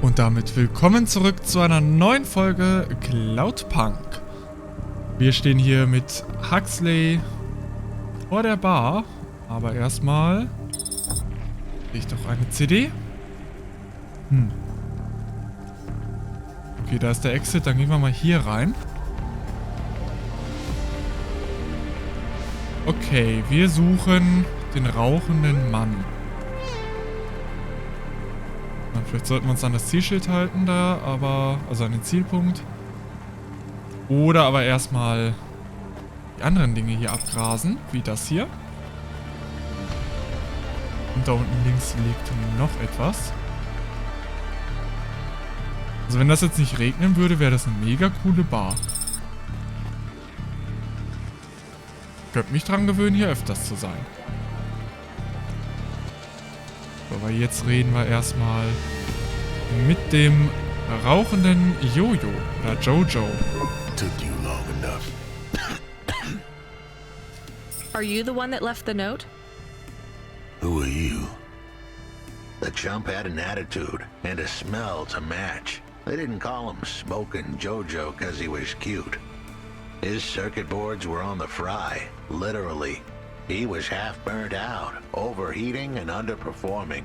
Und damit willkommen zurück zu einer neuen Folge Cloudpunk. Wir stehen hier mit Huxley vor der Bar, aber erstmal sehe ich doch eine CD. Okay, da ist der Exit, dann gehen wir mal hier rein. Okay, wir suchen den rauchenden Mann. Na, vielleicht sollten wir uns an das Zielschild halten da, also an den Zielpunkt. Oder aber erstmal die anderen Dinge hier abgrasen, wie das hier. Und da unten links liegt noch etwas. Also wenn das jetzt nicht regnen würde, wäre das eine mega coole Bar. Ich könnte mich dran gewöhnen, hier öfters zu sein. So, aber jetzt reden wir erstmal mit dem rauchenden Jojo oder Jojo. Took you long enough. Are you the one that left the note? Who are you? The chump had an attitude and a smell to match. They didn't call him Smoking Jojo because he was cute. His circuit boards were on the fry, literally. He was half burnt out, overheating and underperforming.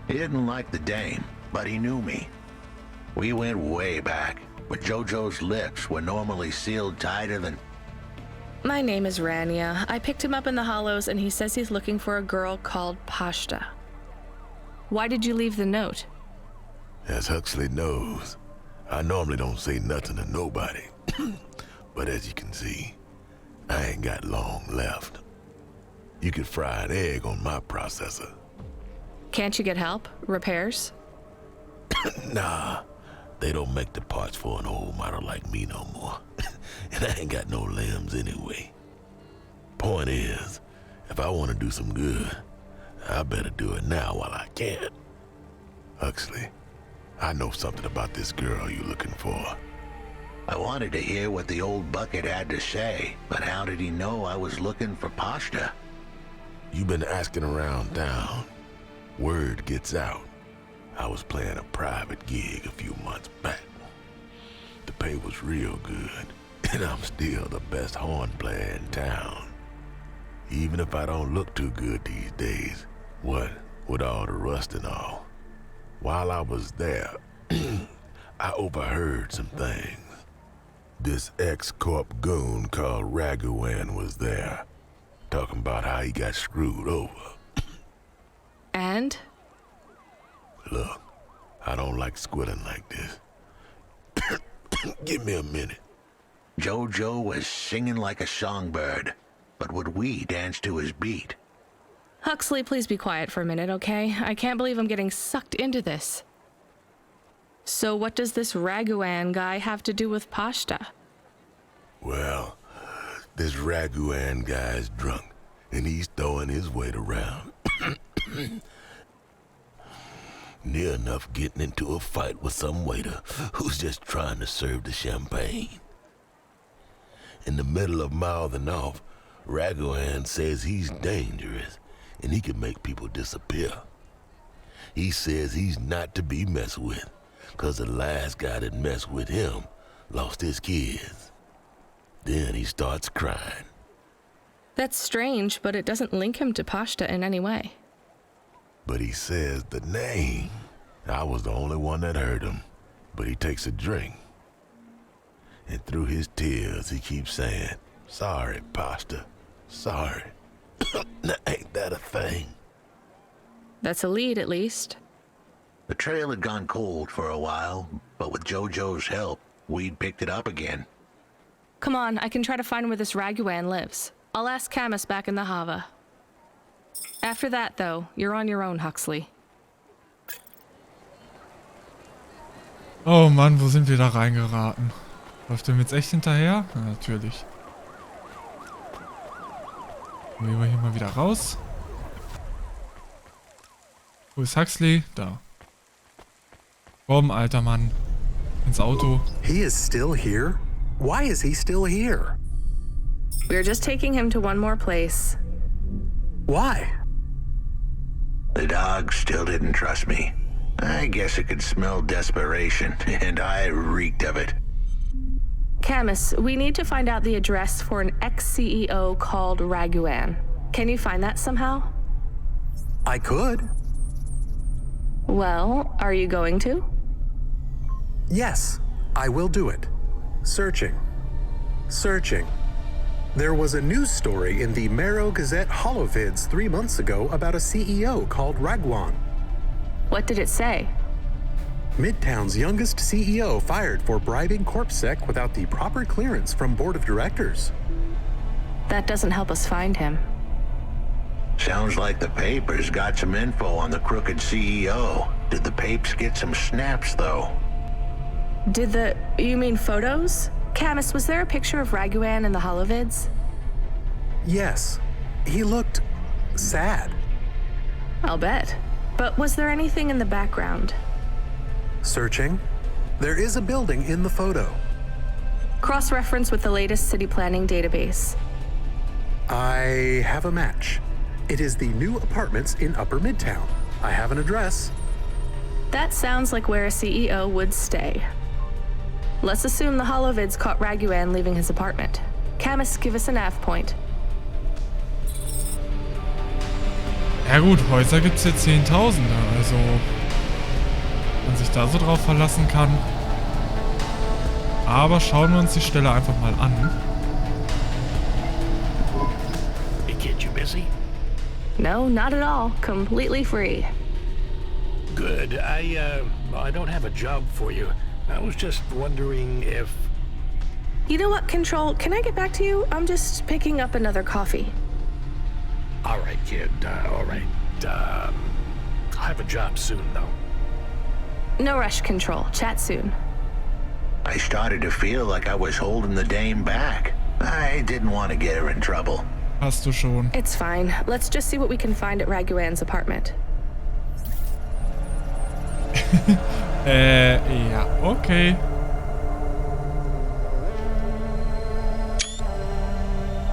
He didn't like the dame, but he knew me. We went way back, but Jojo's lips were normally sealed tighter than... My name is Rania. I picked him up in the Hollows and he says he's looking for a girl called Pashta. Why did you leave the note? As Huxley knows, I normally don't say nothing to nobody. But as you can see, I ain't got long left. You could fry an egg on my processor. Can't you get help? Repairs? Nah, they don't make the parts for an old model like me no more. And I ain't got no limbs anyway. Point is, if I want to do some good, I better do it now while I can. Huxley, I know something about this girl you're looking for. I wanted to hear what the old bucket had to say, but how did he know I was looking for Pashta? You've been asking around town. Word gets out. I was playing a private gig a few months back. The pay was real good, and I'm still the best horn player in town. Even if I don't look too good these days, what with all the rust and all. While I was there, I overheard some things. This ex-corp goon called Raguan was there, talking about how he got screwed over. And? Look, I don't like squilling like this. Give me a minute. Jojo was singing like a songbird, but would we dance to his beat? Huxley, please be quiet for a minute, okay? I can't believe I'm getting sucked into this. So what does this Raguan guy have to do with Pashta? Well, this Raguan guy's drunk, and he's throwing his weight around. Near enough getting into a fight with some waiter who's just trying to serve the champagne. In the middle of mouthing off, Raguan says he's dangerous, and he can make people disappear. He says he's not to be messed with, 'cause the last guy that messed with him lost his kids. Then he starts crying. That's strange, but it doesn't link him to Pashta in any way. But he says the name. I was the only one that heard him, but he takes a drink. And through his tears, he keeps saying, "Sorry, Pashta, sorry." Now, ain't that a thing? That's a lead, at least. The trail had gone cold for a while, but with Jojo's help, we'd picked it up again. Come on, I can try to find where this Raguan lives. I'll ask Camus back in the Hava. After that, though, you're on your own, Huxley. Oh Mann, wo sind wir da reingeraten? Läuft der mir jetzt echt hinterher? Ja, natürlich. Gehen wir hier mal wieder raus. Wo ist Huxley? Da. Komm, alter Mann. Ins Auto. He is still here? Why is he still here? We're just taking him to one more place. Why? The dog still didn't trust me. I guess it could smell desperation, and I reeked of it. Camus, we need to find out the address for an ex-CEO called Raguan. Can you find that somehow? I could. Well, are you going to? Yes, I will do it. Searching. Searching. There was a news story in the Marrow Gazette Holovids 3 months ago about a CEO called Raguan. What did it say? Midtown's youngest CEO fired for bribing CorpSec without the proper clearance from board of directors. That doesn't help us find him. Sounds like the papers got some info on the crooked CEO. Did the papes get some snaps, though? You mean photos? Camus, was there a picture of Raguan in the Holovids? Yes. He looked sad. I'll bet. But was there anything in the background? Searching. There is a building in the photo. Cross-reference with the latest city planning database. I have a match. It is the new apartments in Upper Midtown. I have an address. That sounds like where a CEO would stay. Let's assume the Holovids caught Raguan leaving his apartment. Camus, give us a nav point. Ja gut, Häuser gibt's hier Zehntausende, also man sich da so drauf verlassen kann. Aber schauen wir uns die Stelle einfach mal an. Hey kid, you busy? No, not at all. Completely free. Good. I don't have a job for you. I was just wondering if... You know what, Control? Can I get back to you? I'm just picking up another coffee. All right, kid. All right. I'll have a job soon, though. No rush, Control. Chat soon. I started to feel like I was holding the dame back. I didn't want to get her in trouble. Hast du schon. It's fine. Let's just see what we can find at Raguan's apartment. Ja, okay.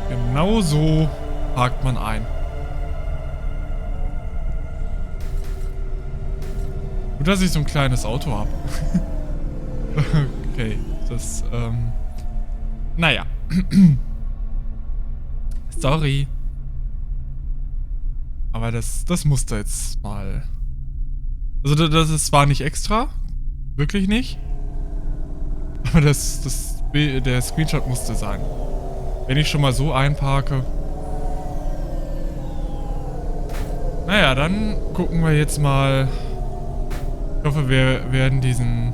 Genau so parkt man ein. Gut, dass ich so ein kleines Auto habe. Okay, das, naja. Sorry. Aber das musste jetzt mal... Also das ist zwar nicht extra. Wirklich nicht. Aber der Screenshot musste sein. Wenn ich schon mal so einparke. Naja, dann gucken wir jetzt mal. Ich hoffe, wir werden diesen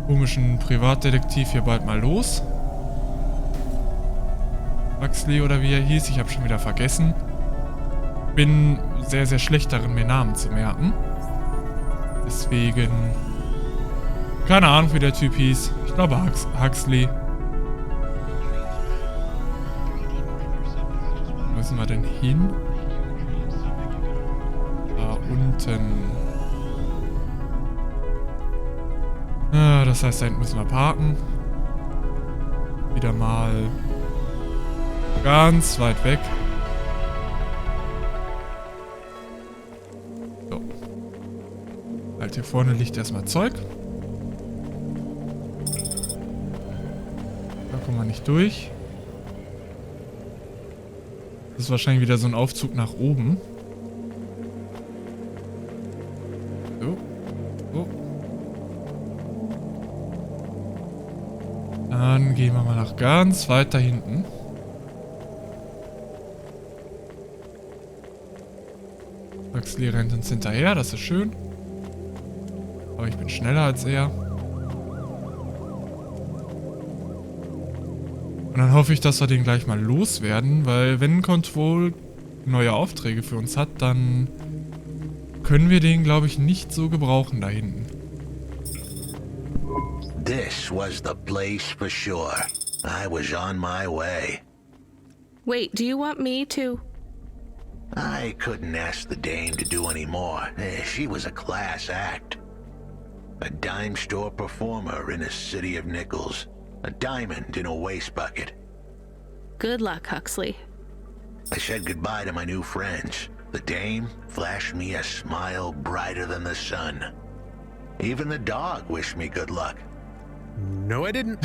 komischen Privatdetektiv hier bald mal los. Huxley oder wie er hieß, ich habe schon wieder vergessen. Bin sehr, sehr schlecht darin, mir Namen zu merken. Deswegen... Keine Ahnung, wie der Typ hieß. Ich glaube Huxley. Wo müssen wir denn hin? Da unten. Ah, das heißt, da hinten müssen wir parken. Wieder mal ganz weit weg. So. Halt, hier vorne liegt erstmal Zeug. Da kommen wir nicht durch. Das ist wahrscheinlich wieder so ein Aufzug nach oben. So. So. Dann gehen wir mal nach ganz weit da hinten. Huxley rennt uns hinterher, das ist schön. Aber ich bin schneller als er. Und dann hoffe ich, dass wir den gleich mal loswerden, weil wenn Control neue Aufträge für uns hat, dann können wir den, glaube ich, nicht so gebrauchen da hinten. This was the place for sure. I was on my way. Wait, do you want me to... I couldn't ask the dame to do any more. She was a class act. A dime store performer in a city of nickels. A diamond in a waste bucket. Good luck, Huxley. I said goodbye to my new friends. The dame flashed me a smile brighter than the sun. Even the dog wished me good luck. No, I didn't.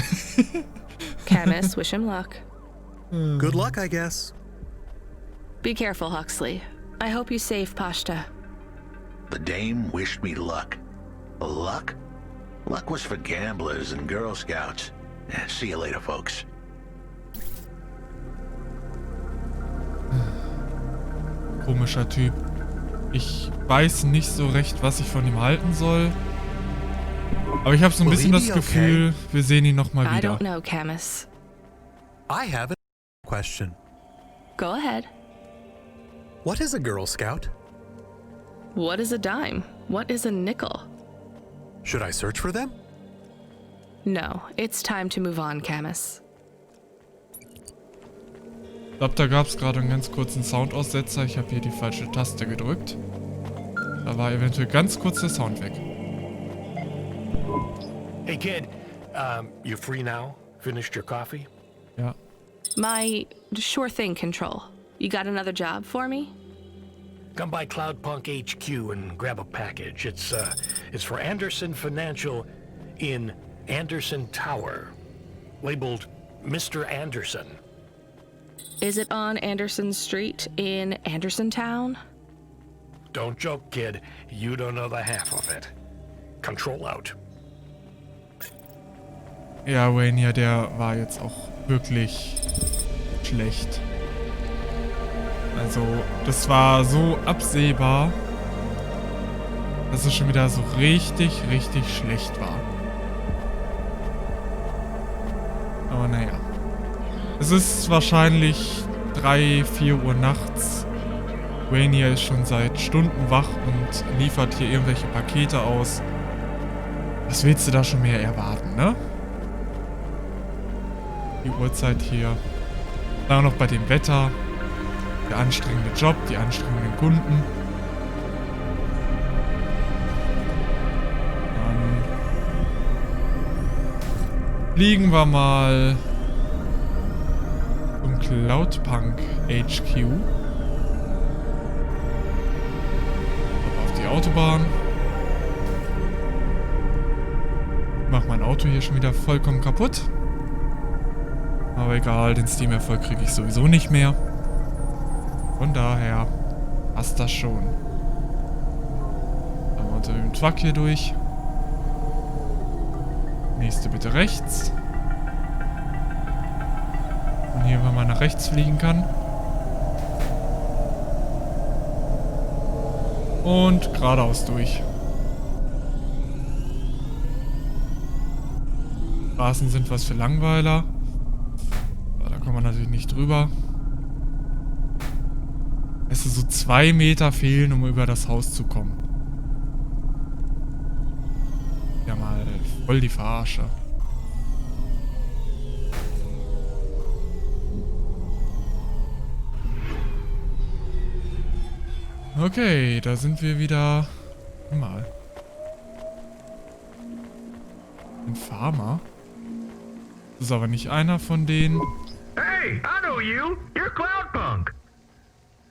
Camus, wish him luck. Good luck, I guess. Be careful, Huxley. I hope you save Pashta. The dame wished me luck. Luck? Luck was for gamblers and Girl Scouts. See you later, folks. Komischer Typ. Ich weiß nicht so recht, was ich von ihm halten soll. Aber ich habe so ein bisschen das Gefühl, wir sehen ihn nochmal I wieder. don't know, Camus. I have a question. Go ahead. What is a Girl Scout? What is a dime? What is a nickel? Should I search for them? No, it's time to move on, Camus. Ich glaube, da gab es gerade einen ganz kurzen Soundaussetzer. Ich habe hier die falsche Taste gedrückt. Da war eventuell ganz kurz der Sound weg. Hey kid, you free now? Finished your coffee? Ja. My sure thing control. You got another job for me? Come by Cloudpunk HQ and grab a package. It's for Anderson Financial in Anderson Tower, labeled Mr. Anderson. Is it on Anderson Street in Anderson Town? Don't joke, kid. You don't know the half of it. Control out. Ja, Wayne, ja, der war jetzt auch wirklich schlecht. Also, das war so absehbar, dass es schon wieder so richtig, richtig schlecht war. Aber naja. Es ist wahrscheinlich 3, 4 Uhr nachts. Wayne hier ist schon seit Stunden wach und liefert hier irgendwelche Pakete aus. Was willst du da schon mehr erwarten, ne? Die Uhrzeit hier. Dann auch noch bei dem Wetter. Der anstrengende Job, die anstrengenden Kunden. Dann fliegen wir mal zum Cloudpunk HQ. Auf die Autobahn. Mach mein Auto hier schon wieder vollkommen kaputt. Aber egal, den Steam-Erfolg kriege ich sowieso nicht mehr. Von daher passt das schon. Dann wir unter dem Truck hier durch. Nächste bitte rechts. Und hier, wenn man nach rechts fliegen kann. Und geradeaus durch. Straßen sind was für Langweiler. Da kommen wir natürlich nicht drüber. Es ist so 2 Meter fehlen, um über das Haus zu kommen. Ja, mal voll die Verarsche. Okay, da sind wir wieder. Mal. Ein Farmer? Das ist aber nicht einer von denen. Hey, I know you. You're Cloudpunk.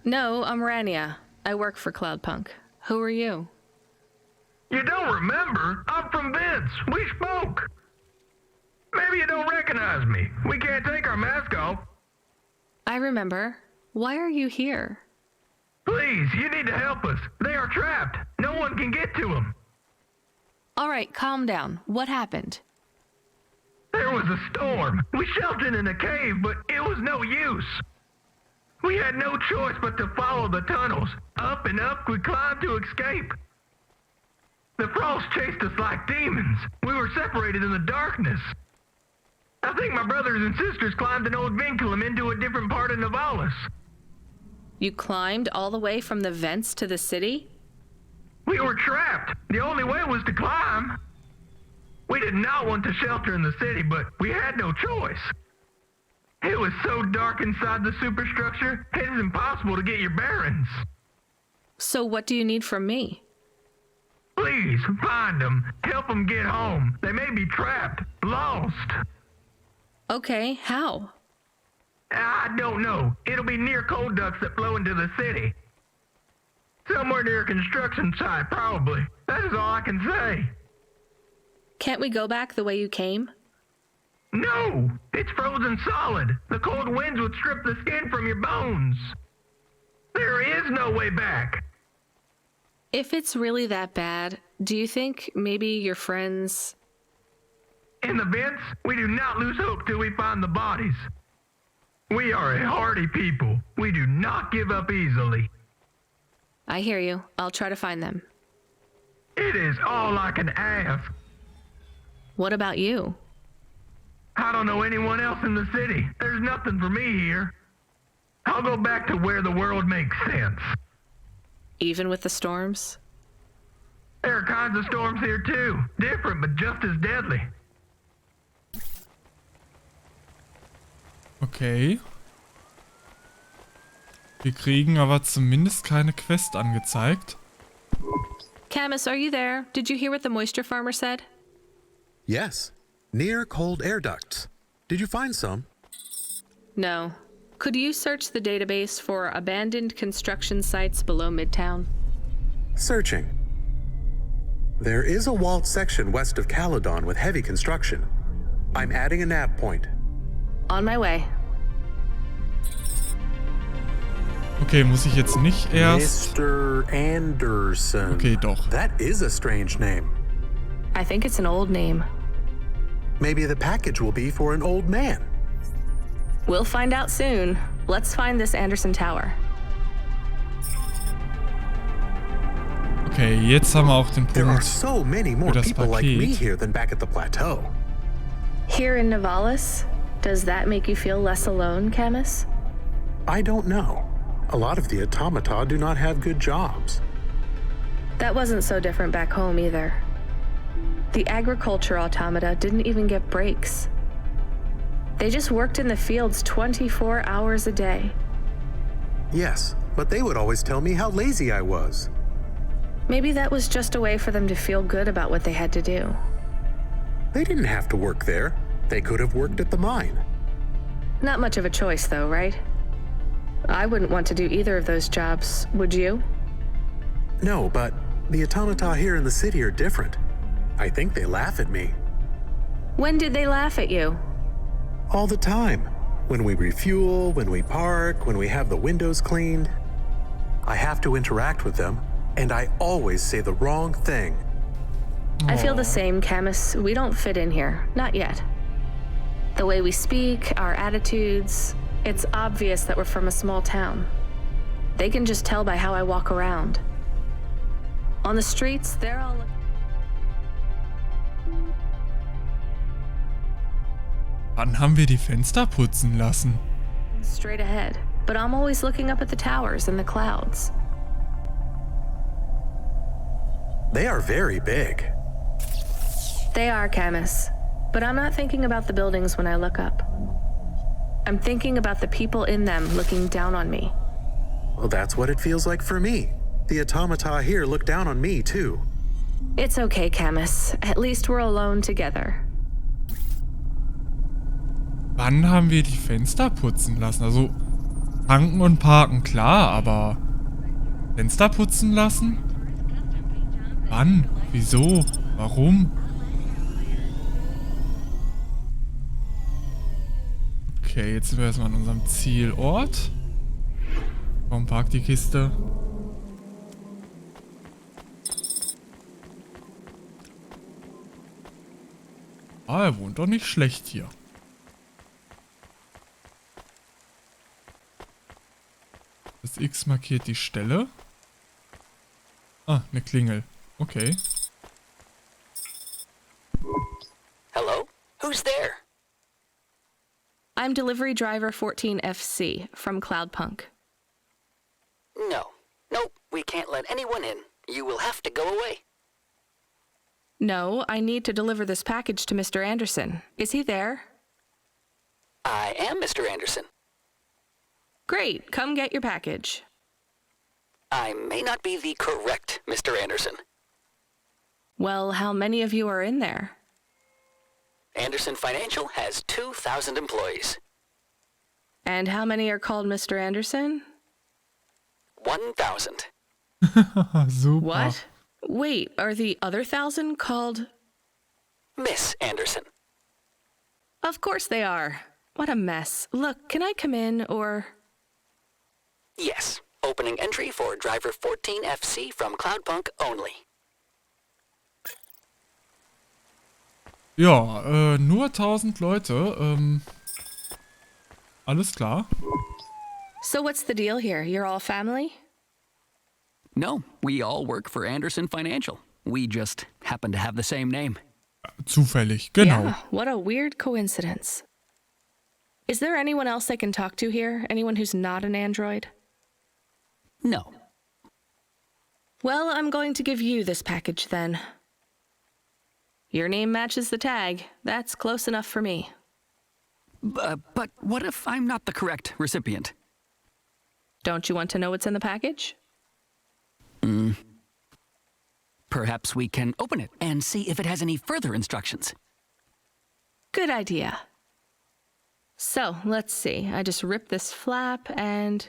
No, I'm Rania. I work for Cloudpunk. Who are you? You don't remember? I'm from Vince. We spoke. Maybe you don't recognize me. We can't take our mask off. I remember. Why are you here? Please, you need to help us. They are trapped. No one can get to them. All right, calm down. What happened? There was a storm. We sheltered in a cave, but it was no use. We had no choice but to follow the tunnels. Up and up we climbed to escape. The frost chased us like demons. We were separated in the darkness. I think my brothers and sisters climbed an old vinculum into a different part of Nivalis. You climbed all the way from the vents to the city? We were trapped. The only way was to climb. We did not want to shelter in the city, but we had no choice. It was so dark inside the superstructure, it is impossible to get your bearings. So what do you need from me? Please, find them. Help them get home. They may be trapped, lost. Okay, how? I don't know. It'll be near coal ducts that flow into the city. Somewhere near a construction site, probably. That is all I can say. Can't we go back the way you came? No! It's frozen solid. The cold winds would strip the skin from your bones. There is no way back. If it's really that bad, do you think maybe your friends... In the vents, we do not lose hope till we find the bodies. We are a hardy people. We do not give up easily. I hear you. I'll try to find them. It is all I can ask. What about you? I don't know anyone else in the city. There's nothing for me here. I'll go back to where the world makes sense. Even with the storms? There are kinds of storms here too. Different, but just as deadly. Okay. Wir kriegen aber zumindest keine Quest angezeigt. Camus, are you there? Did you hear what the moisture farmer said? Yes. Near cold air ducts. Did you find some? No. Could you search the database for abandoned construction sites below Midtown? Searching. There is a walled section west of Caledon with heavy construction. I'm adding a nav point. On my way. Okay, muss ich jetzt nicht erst... Mr. Anderson. Okay, doch. That is a strange name. I think it's an old name. Maybe the package will be for an old man. We'll find out soon. Let's find this Anderson Tower. Okay, jetzt haben wir auch den There are Punkt so many more für das people like me Paket. here than back at the plateau. Here in Nivalis? Does that make you feel less alone, Camus? I don't know. A lot of the automata do not have good jobs. That wasn't so different back home either. The agriculture automata didn't even get breaks. They just worked in the fields 24 hours a day. Yes, but they would always tell me how lazy I was. Maybe that was just a way for them to feel good about what they had to do. They didn't have to work there. They could have worked at the mine. Not much of a choice, though, right? I wouldn't want to do either of those jobs, would you? No, but the automata here in the city are different. I think they laugh at me. When did they laugh at you? All the time. When we refuel, when we park, when we have the windows cleaned. I have to interact with them, and I always say the wrong thing. I feel the same, Camus. We don't fit in here. Not yet. The way we speak, our attitudes, it's obvious that we're from a small town. They can just tell by how I walk around. On the streets, they're all... Wann haben wir die Fenster putzen lassen? straight ahead, but I'm always looking up at the towers and the clouds. They are very big. They are, Camus, but I'm not thinking about the buildings when I look up. I'm thinking about the people in them looking down on me. Well, that's what it feels like for me. The automata here look down on me, too. It's okay, Camus. At least we're alone together. Wann haben wir die Fenster putzen lassen? Also, tanken und parken, klar, aber Fenster putzen lassen? Wann? Wieso? Warum? Okay, jetzt sind wir erstmal an unserem Zielort. Warum parkt die Kiste? Ah, er wohnt doch nicht schlecht hier. Das X markiert die Stelle. Ah, eine Klingel. Okay. Hello? Who's there? I'm delivery driver 14FC from Cloudpunk. No. Nope, we can't let anyone in. You will have to go away. No, I need to deliver this package to Mr. Anderson. Is he there? I am Mr. Anderson. Great, come get your package. I may not be the correct Mr. Anderson. Well, how many of you are in there? Anderson Financial has 2,000 employees. And how many are called Mr. Anderson? 1,000. Super. What? Wait, are the other 1,000 called? Miss Anderson. Of course they are. What a mess. Look, can I come in, or? Yes. Opening entry for driver 14FC from Cloudpunk only. Ja, nur 1000 Leute. Alles klar. So what's the deal here? You're all family? No, we all work for Anderson Financial. We just happen to have the same name. Zufällig, genau. Yeah, what a weird coincidence. Is there anyone else I can talk to here? Anyone who's not an android? No. Well, I'm going to give you this package then. Your name matches the tag. That's close enough for me. But what if I'm not the correct recipient? Don't you want to know what's in the package? Perhaps we can open it and see if it has any further instructions. Good idea. So, let's see. I just ripped this flap and...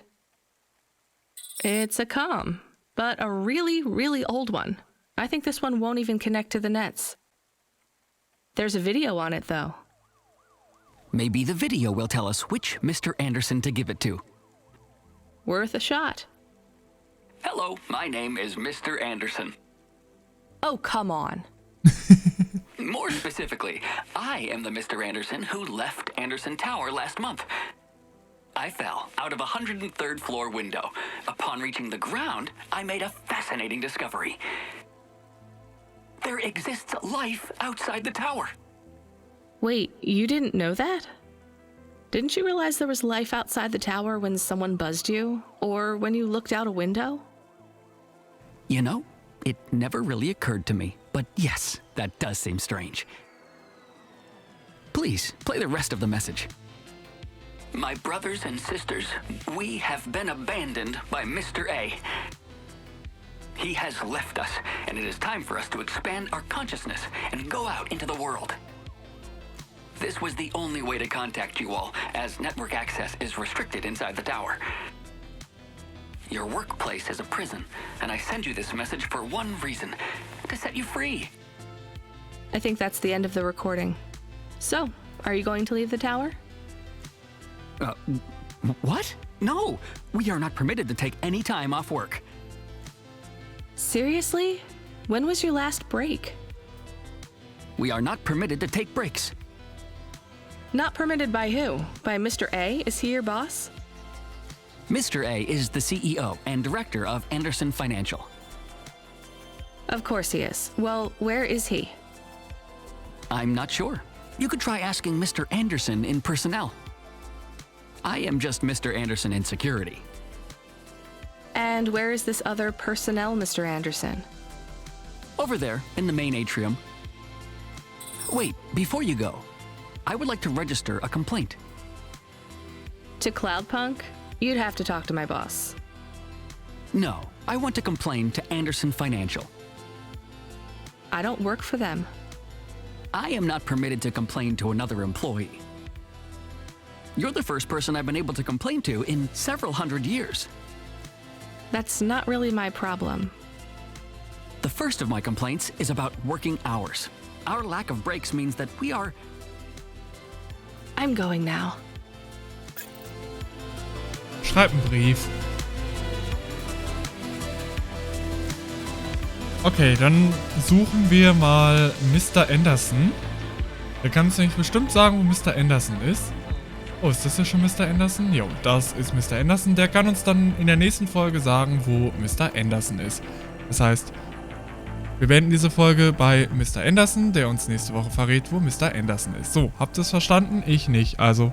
it's a comm, but a really, really old one. I think this one won't even connect to the nets. There's a video on it, though. Maybe the video will tell us which Mr. Anderson to give it to. Worth a shot. Hello, my name is Mr. Anderson. Oh, come on. More specifically, I am the Mr. Anderson who left Anderson Tower last month. I fell out of a 103rd floor window. Upon reaching the ground, I made a fascinating discovery. There exists life outside the tower. Wait, you didn't know that? Didn't you realize there was life outside the tower when someone buzzed you? Or when you looked out a window? You know, it never really occurred to me, but yes, that does seem strange. Please, play the rest of the message. My brothers and sisters, we have been abandoned by Mr. A. He has left us, and it is time for us to expand our consciousness and go out into the world. This was the only way to contact you all, as network access is restricted inside the tower. Your workplace is a prison, and I send you this message for one reason, to set you free. I think that's the end of the recording. So, are you going to leave the tower? What? No, we are not permitted to take any time off work. Seriously? When was your last break? We are not permitted to take breaks. Not permitted by who? By Mr. A? Is he your boss? Mr. A is the CEO and director of Anderson Financial. Of course he is. Well, where is he? I'm not sure. You could try asking Mr. Anderson in personnel. I am just Mr. Anderson in security. And where is this other personnel, Mr. Anderson? Over there, in the main atrium. Wait, before you go, I would like to register a complaint. To Cloudpunk? You'd have to talk to my boss. No, I want to complain to Anderson Financial. I don't work for them. I am not permitted to complain to another employee. You're the first person I've been able to complain to in several hundred years. That's not really my problem. The first of my complaints is about working hours. Our lack of breaks means that we are... I'm going now. Schreib einen Brief. Okay, dann suchen wir mal Mr. Anderson. Der kann uns nämlich bestimmt sagen, wo Mr. Anderson ist. Oh, ist das ja schon Mr. Anderson? Jo, das ist Mr. Anderson. Der kann uns dann in der nächsten Folge sagen, wo Mr. Anderson ist. Das heißt, wir beenden diese Folge bei Mr. Anderson, der uns nächste Woche verrät, wo Mr. Anderson ist. So, habt ihr es verstanden? Ich nicht. Also,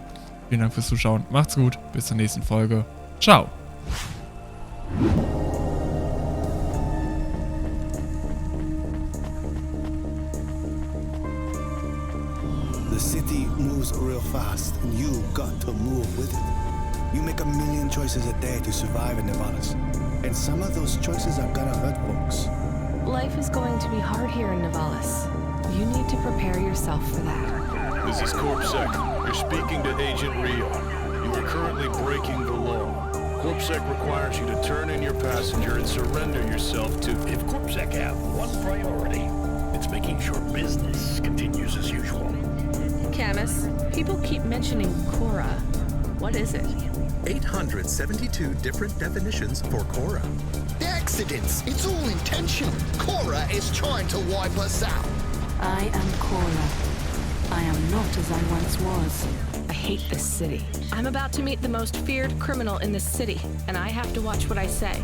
vielen Dank fürs Zuschauen. Macht's gut. Bis zur nächsten Folge. Ciao. The city moves real fast, and you got to move with it. You make a million choices a day to survive in Nivalis, and some of those choices are gonna hurt folks. Life is going to be hard here in Nivalis. You need to prepare yourself for that. This is Corp Sec. You're speaking to Agent Rio. You are currently breaking the law. Corpsec requires you to turn in your passenger and surrender yourself to... If Corpsec have one priority, it's making sure business continues as usual. Camus, people keep mentioning Cora. What is it? 872 different definitions for Cora. The accidents, it's all intentional. Cora is trying to wipe us out. I am Cora. I am not as I once was. I hate this city. I'm about to meet the most feared criminal in this city, and I have to watch what I say.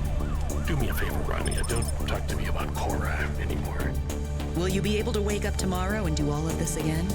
Do me a favor, Rania. Don't talk to me about Cora anymore. Will you be able to wake up tomorrow and do all of this again?